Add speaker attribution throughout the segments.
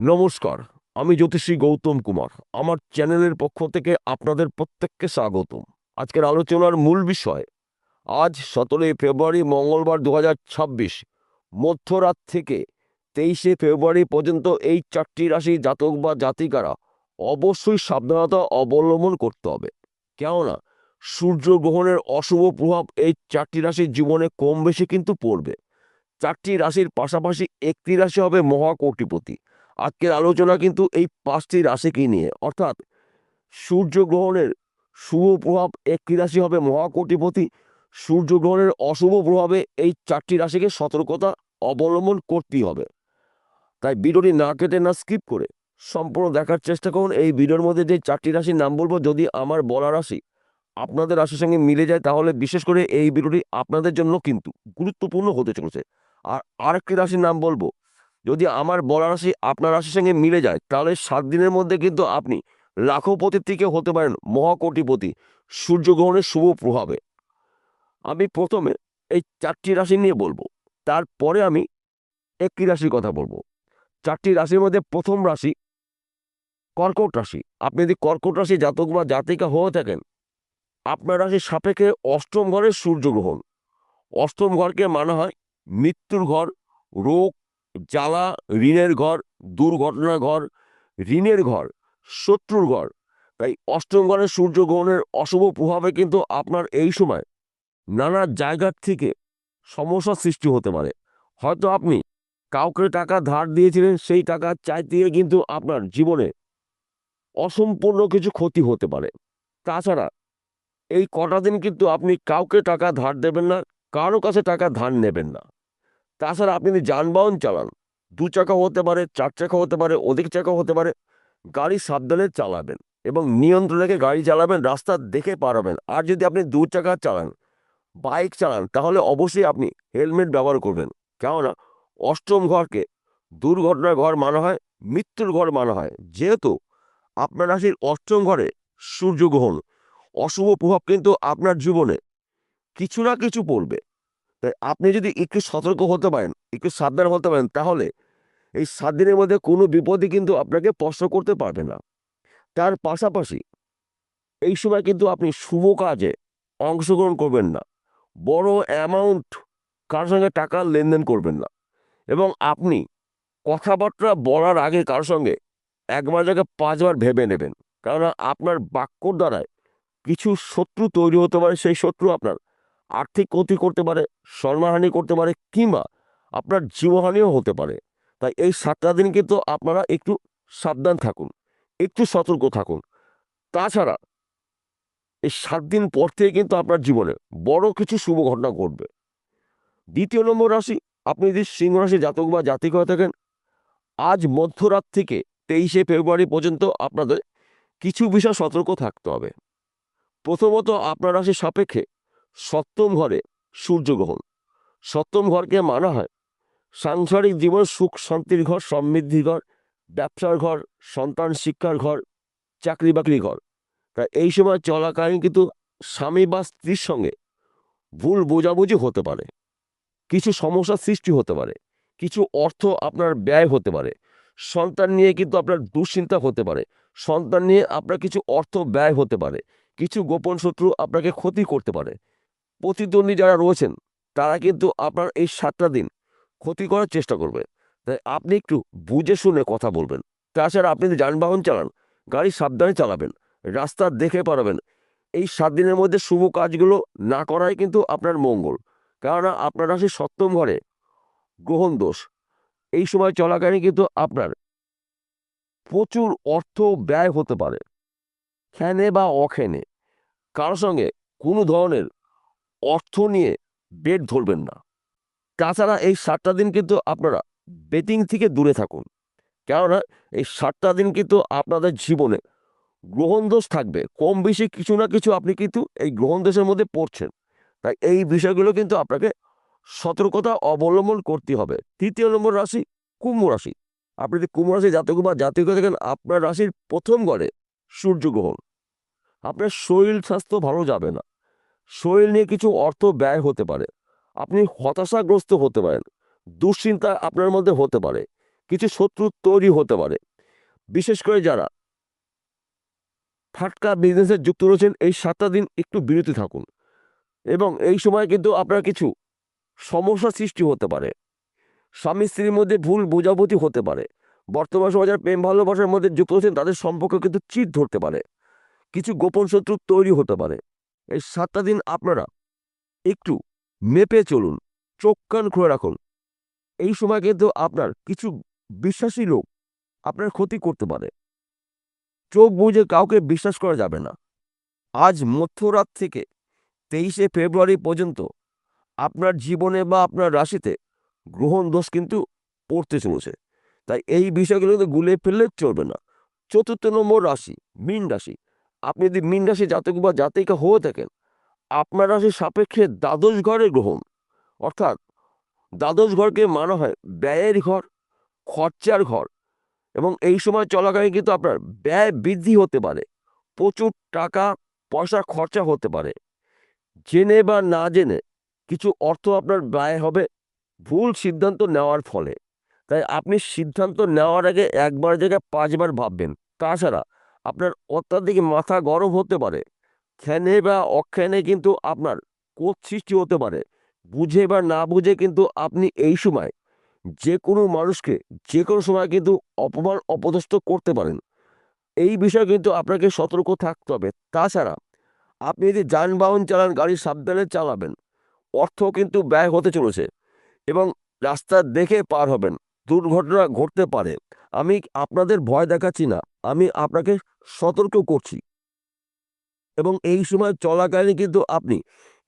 Speaker 1: নমস্কার। আমি জ্যোতিষী গৌতম কুমার। আমার চ্যানেলের পক্ষ থেকে আপনাদের প্রত্যেককে স্বাগতম। আজকের আলোচনার মূল বিষয়, আজ 17 ফেব্রুয়ারি মঙ্গলবার 2026 মধ্যরাত থেকে 23 ফেব্রুয়ারি পর্যন্ত এই 4টি রাশি জাতক বা জাতিকারা অবশ্যই সাবধানতা অবলম্বন করতে হবে। কেননা সূর্যগ্রহণের অশুভ প্রভাব এই 4টি রাশির জীবনে কম বেশি কিন্তু পড়বে। 4টি রাশির পাশাপাশি একটি রাশি হবে মহাকোটিপতি। আজকের আলোচনা কিন্তু এই 5টি রাশিকে নিয়ে, অর্থাৎ সূর্যগ্রহণের শুভ প্রভাব একটি রাশি হবে মহাকোটিপতি, সূর্যগ্রহণের অশুভ প্রভাবে এই 4টি রাশিকে সতর্কতা অবলম্বন করতেই হবে। তাই ভিডিওটি না কেটে না স্কিপ করে সম্পূর্ণ দেখার চেষ্টা করুন। এই ভিডিওর মধ্যে যে 4টি রাশির নাম বলবো, যদি আমার বলা রাশি আপনাদের রাশির সঙ্গে মিলে যায় তাহলে বিশেষ করে এই ভিডিওটি আপনাদের জন্য কিন্তু গুরুত্বপূর্ণ হতে চলেছে। আর আরেকটি রাশির নাম বলবো, যদি আমার বলা রাশি আপনার রাশির সঙ্গে মিলে যায় তাহলে 7 দিনের মধ্যে কিন্তু আপনি লাখপতির থেকে হতে পারেন মহাকোটিপতি সূর্যগ্রহণের শুভ প্রভাবে। আমি প্রথমে এই 4টি রাশি নিয়ে বলবো, তারপরে আমি একটি রাশির কথা বলবো। 4টি রাশির মধ্যে প্রথম রাশি কর্কট রাশি। আপনি যদি কর্কট রাশি জাতক বা জাতিকা হয়ে থাকেন, আপনার রাশির সাপেক্ষে অষ্টম ঘরের সূর্যগ্রহণ। অষ্টম ঘরকে মানা হয় মৃত্যুর ঘর, রোগ, জ্বালা, ঋণের ঘর, দুর্ঘটনার ঘর, ঋণের ঘর, শত্রুর ঘর। তাই অষ্টম ঘরের সূর্যগ্রহণের অশুভ প্রভাবে কিন্তু আপনার এই সময় নানা জায়গার থেকে সমস্যার সৃষ্টি হতে পারে। হয়তো আপনি কাউকে টাকা ধার দিয়েছিলেন, সেই টাকা চাইতে গিয়ে কিন্তু আপনার জীবনে অসম্পূর্ণ কিছু ক্ষতি হতে পারে। তাছাড়া এই কটা দিন কিন্তু আপনি কাউকে টাকা ধার দেবেন না, কারো কাছে টাকা ধার নেবেন না। তাছাড়া আপনি যদি যানবাহন চালান, 2 চাকা হতে পারে, 4 চাকা হতে পারে, অধিক চাকা হতে পারে, গাড়ি সাবধানে চালাবেন এবং নিয়ন্ত্রণ রেখে গাড়ি চালাবেন, রাস্তা দেখে পার হবেন। আর যদি আপনি 2 চাকা চালান, বাইক চালান, তাহলে অবশ্যই আপনি হেলমেট ব্যবহার করবেন। কেননা অষ্টম ঘরকে দুর্ঘটনার ঘর মানা হয়, মৃত্যুর ঘর মানা হয়। যেহেতু আপনার রাশির অষ্টম ঘরে সূর্যগ্রহণ, অশুভ প্রভাব কিন্তু আপনার জীবনে কিছু না কিছু পড়বে। তাই আপনি যদি একটু সতর্ক হতে পারেন, একটু সাবধান হতে পারেন, তাহলে এই 7 দিনের মধ্যে কোনো বিপদই কিন্তু আপনাকে স্পর্শ করতে পারবে না। তার পাশাপাশি এই সময় কিন্তু আপনি শুভ কাজে অংশগ্রহণ করবেন না, বড় অ্যামাউন্ট কারোর সঙ্গে টাকার লেনদেন করবেন না, এবং আপনি কথাবার্তা বলার আগে কারোর সঙ্গে একবার জায়গায় 5বার ভেবে নেবেন। কারণ আপনার বাক্যর দ্বারায় কিছু শত্রু তৈরি হতে পারে। সেই শত্রু আপনার আর্থিক ক্ষতি করতে পারে, সম্মানহানি করতে পারে, কিংবা আপনার জীবহানিও হতে পারে। তাই এই 7টা দিন কিন্তু আপনারা একটু সাবধান থাকুন, একটু সতর্ক থাকুন। তাছাড়া এই 7 দিন পর থেকে কিন্তু আপনার জীবনে বড় কিছু শুভ ঘটনা ঘটবে। দ্বিতীয় নম্বর রাশি, আপনি যদি সিংহ রাশি জাতক বা জাতিক হয়ে থাকেন, আজ মধ্যরাত থেকে 23 ফেব্রুয়ারি পর্যন্ত আপনাদের কিছু বিষয় সতর্ক থাকতে হবে। প্রথমত, আপনার রাশির সাপেক্ষে সপ্তম ঘরে সূর্যগ্রহণ। সপ্তম ঘরকে মানা হয় সাংসারিক জীবন, সুখ শান্তির ঘর, সমৃদ্ধির ঘর, ব্যবসার ঘর, সন্তান শিক্ষার ঘর, চাকরি বাকরির ঘর। তাই এই সময় চলাকালীন কিন্তু স্বামী বা স্ত্রীর সঙ্গে ভুল বোঝাবুঝি হতে পারে, কিছু সমস্যার সৃষ্টি হতে পারে, কিছু অর্থ আপনার ব্যয় হতে পারে, সন্তান নিয়ে কিন্তু আপনার দুশ্চিন্তা হতে পারে, সন্তান নিয়ে আপনার কিছু অর্থ ব্যয় হতে পারে, কিছু গোপন শত্রু আপনাকে ক্ষতি করতে পারে। প্রতিদ্বন্দ্বী যারা রয়েছেন তারা কিন্তু আপনার এই 7টা দিন ক্ষতি করার চেষ্টা করবে। তাই আপনি একটু বুঝে শুনে কথা বলবেন। তাছাড়া আপনি যদি যানবাহন চালান, গাড়ি সাবধানে চালাবেন, রাস্তা দেখে পারবেন। এই 7 দিনের মধ্যে শুভ কাজগুলো না করাই কিন্তু আপনার মঙ্গল। কেননা আপনার রাশি সপ্তম ঘরে গ্রহণ দোষ। এই সময় চলাকালীন কিন্তু আপনার প্রচুর অর্থ ব্যয় হতে পারে, খেনে বা অখেনে। কারোর সঙ্গে কোনো ধরনের অর্থ নিয়ে বেট ধরবেন না। তাছাড়া এই 7টা দিন কিন্তু আপনারা বেটিং থেকে দূরে থাকুন। কেননা এই 7টা দিন কিন্তু আপনাদের জীবনে গ্রহণ দোষ থাকবে, কম বেশি কিছু না কিছু আপনি কিন্তু এই গ্রহণ দোষের মধ্যে পড়ছেন। তাই এই বিষয়গুলো কিন্তু আপনাকে সতর্কতা অবলম্বন করতে হবে। তৃতীয় নম্বর রাশি কুম্ভ রাশি। আপনি যদি কুম্ভ রাশি জাতক বা জাতিকা দেখেন, আপনার রাশির প্রথম ঘরে সূর্যগ্রহণ। আপনার শরীর স্বাস্থ্য ভালো যাবে না, শরীর নিয়ে কিছু অর্থ ব্যয় হতে পারে, আপনি হতাশাগ্রস্ত হতে পারেন, দুশ্চিন্তা আপনার মধ্যে হতে পারে, কিছু শত্রু তৈরি হতে পারে। বিশেষ করে যারা ফাটকা বিজনেসে যুক্ত রয়েছেন, এই 7টা দিন একটু বিরতি থাকুন। এবং এই সময় কিন্তু আপনার কিছু সমস্যা সৃষ্টি হতে পারে। স্বামী স্ত্রীর মধ্যে ভুল বোঝাবুঝি হতে পারে। বর্তমান সময় যারা প্রেম ভালোবাসার মধ্যে যুক্ত রয়েছেন তাদের সম্পর্কে কিন্তু চিট ধরতে পারে। কিছু গোপন শত্রু তৈরি হতে পারে। এই 7টা দিন আপনারা একটু মেপে চলুন, চোখ কান খুলে রাখুন। এই সময় কিন্তু আপনার কিছু বিশ্বাসী লোক আপনার ক্ষতি করতে পারে। চোখ বুজে কাউকে বিশ্বাস করা যাবে না। আজ মধ্যরাত থেকে 23শে ফেব্রুয়ারি পর্যন্ত আপনার জীবনে বা আপনার রাশিতে গ্রহণ দোষ কিন্তু পড়তে চলেছে। তাই এই বিষয়গুলো কিন্তু গুলিয়ে ফেললে চলবে না। 4র্থ নম্বর রাশি মীন রাশি। আপনি যদি মীন রাশি জাতক বা জাতিকা হয়ে থাকেন, আপনার রাশির সাপেক্ষে দ্বাদশ ঘরে গ্রহণ, অর্থাৎ দ্বাদশ ঘরকে মানা হয় ব্যয়ের ঘর, খরচার ঘর। এবং এই সময় চলাকালীন কিন্তু আপনার ব্যয় বৃদ্ধি হতে পারে। প্রচুর টাকা পয়সা খরচা হতে পারে। জেনে বা না জেনে কিছু অর্থ আপনার ব্যয় হবে ভুল সিদ্ধান্ত নেওয়ার ফলে। তাই আপনি সিদ্ধান্ত নেওয়ার আগে একবার জায়গায় 5বার ভাববেন। তাছাড়া আপনার অত্যাধিক মাথা গরম হতে পারে। খ্যানে বা অখ্যানে কিন্তু আপনার ক্রোধ সৃষ্টি হতে পারে। বুঝে বা না বুঝে কিন্তু আপনি এই সময় যে কোনো মানুষকে যে কোনো সময় কিন্তু অপমান অপদস্থ করতে পারেন। এই বিষয়ে কিন্তু আপনাকে সতর্ক থাকতে হবে। তাছাড়া আপনি যদি যানবাহন চালান, গাড়ি সাবধানে চালাবেন। অর্থ কিন্তু ব্যয় হতে চলেছে এবং রাস্তা দেখে পার হবেন। দুর্ঘটনা ঘটতে পারে। আমি আপনাদের ভয় দেখাচ্ছি না, আমি আপনাকে সতর্ক করছি। এবং এই সময় চলাকালীন কিন্তু আপনি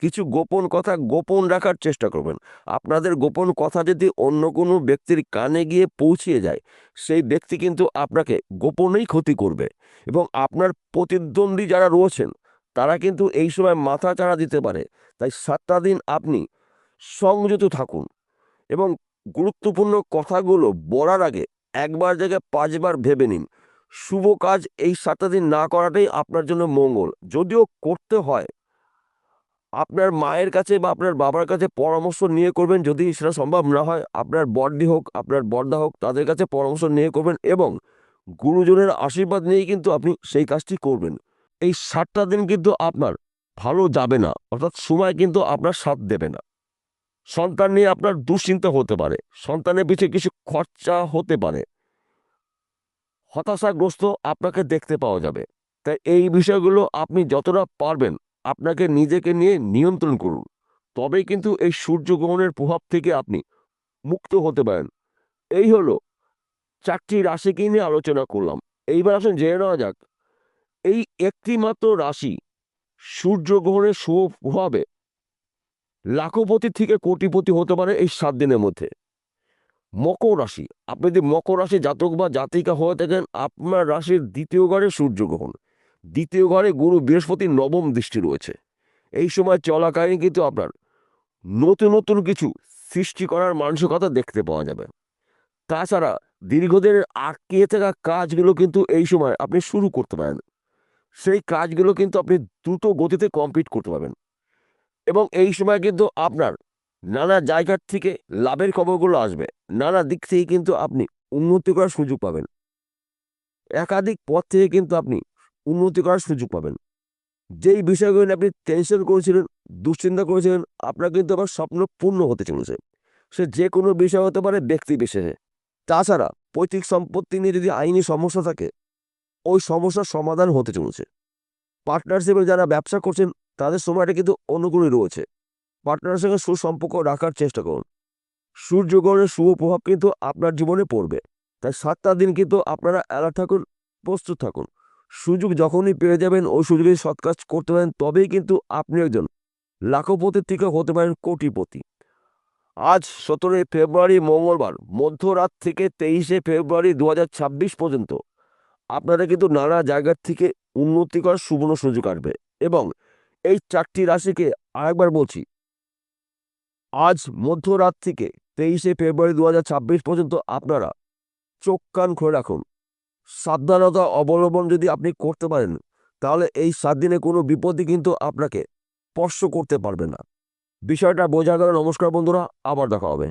Speaker 1: কিছু গোপন কথা গোপন রাখার চেষ্টা করবেন। আপনাদের গোপন কথা যদি অন্য কোনো ব্যক্তির কানে গিয়ে পৌঁছিয়ে যায়, সেই ব্যক্তি কিন্তু আপনাকে গোপনেই ক্ষতি করবে। এবং আপনার প্রতিদ্বন্দ্বী যারা রয়েছেন তারা কিন্তু এই সময় মাথা চাড়া দিতে পারে। তাই 7টা দিন আপনি সংযত থাকুন এবং গুরুত্বপূর্ণ কথাগুলো বলার আগে একবার জায়গায় 5বার ভেবে নিন। শুভ কাজ এই 7টা দিন না করাটাই আপনার জন্য মঙ্গল। যদিও করতে হয়, আপনার মায়ের কাছে বা আপনার বাবার কাছে পরামর্শ নিয়ে করবেন। যদি সেটা সম্ভব না হয়, আপনার বড়দি হোক আপনার বড়দা হোক তাদের কাছে পরামর্শ নিয়ে করবেন এবং গুরুজনের আশীর্বাদ নিয়েই কিন্তু আপনি সেই কাজটি করবেন। এই 7টা দিন কিন্তু আপনার ভালো যাবে না, অর্থাৎ সময় কিন্তু আপনার সাথ দেবে না। সন্তান নিয়ে আপনার দুশ্চিন্তা হতে পারে। সন্তানের পিছিয়ে কিছু খরচা হতে পারে। হতাশাগ্রস্ত আপনাকে দেখতে পাওয়া যাবে। তাই এই বিষয়গুলো আপনি যতটা পারবেন আপনাকে নিজেকে নিয়ে নিয়ন্ত্রণ করুন। তবেই কিন্তু এই সূর্যগ্রহণের প্রভাব থেকে আপনি মুক্ত হতে পারেন। এই হলো 4টি রাশিকে নিয়ে আলোচনা করলাম। এইবার আসুন জেনে নেওয়া যাক এই একটি মাত্র রাশি সূর্যগ্রহণের শুভ প্রভাবে লাখপতি থেকে কোটিপতি হতে পারে এই 7 দিনের মধ্যে। মকর রাশি। আপনি যদি মকর রাশি জাতক বা জাতিকা হয়ে থাকেন, আপনার রাশির 2য় ঘরে সূর্যগ্রহণ, 2য় ঘরে গুরু বৃহস্পতির 9ম দৃষ্টি রয়েছে। এই সময় চলাকালীন কিন্তু আপনার নতুন নতুন কিছু সৃষ্টি করার মানসিকতা দেখতে পাওয়া যাবে। তাছাড়া দীর্ঘদিনের আটকিয়ে থাকা কাজগুলো কিন্তু এই সময় আপনি শুরু করতে পারেন। সেই কাজগুলো কিন্তু আপনি দ্রুত গতিতে কমপ্লিট করতে পারবেন। এবং এই সময় কিন্তু আপনার নানা জায়গার থেকে লাভের খবরগুলো আসবে। নানা দিক থেকে কিন্তু আপনি উন্নতি করার সুযোগ পাবেন। একাধিক পথ থেকে কিন্তু আপনি উন্নতি করার সুযোগ পাবেন। যেই বিষয়গুলো নিয়ে আপনি টেনশন করেছিলেন, দুশ্চিন্তা করেছিলেন, আপনার কিন্তু আবার স্বপ্ন পূর্ণ হতে চলেছে। সে যে কোনো বিষয় হতে পারে, ব্যক্তি বিশেষে। তাছাড়া পৈতৃক সম্পত্তি নিয়ে যদি আইনি সমস্যা থাকে, ওই সমস্যার সমাধান হতে চলেছে। পার্টনারশিপে যারা ব্যবসা করছেন তাদের সময়টা কিন্তু অনুকূলই রয়েছে। পার্টনারের সঙ্গে সুসম্পর্ক রাখার চেষ্টা করুন। সূর্যগ্রহণের শুভ প্রভাব কিন্তু আপনার জীবনে পড়বে। তাই 7টা দিন কিন্তু আপনারা অ্যালার্ট থাকুন, প্রস্তুত থাকুন। সুযোগ যখনই পেয়ে যাবেন ওই সুযোগে সৎ কাজ করতে পারেন, তবেই কিন্তু আপনি একজন লাখপতির থেকে হতে পারেন কোটিপতি। আজ 17 ফেব্রুয়ারি মঙ্গলবার মধ্যরাত থেকে 23শে ফেব্রুয়ারি 2026 পর্যন্ত আপনারা কিন্তু নানা জায়গার থেকে উন্নতি করার সুবর্ণ সুযোগ আসবে। এবং এই 4টি রাশিকে আরেকবার বলছি, আজ মধ্যরাত থেকে 23শে ফেব্রুয়ারি 2026 পর্যন্ত আপনারা চোখ কান খুলে রাখুন। সাবধানতা অবলম্বন যদি আপনি করতে পারেন, তাহলে এই 7 দিনে কোনো বিপদই কিন্তু আপনাকে স্পর্শ করতে পারবে না। বিষয়টা বোঝা গেল। নমস্কার বন্ধুরা, আবার দেখা হবে।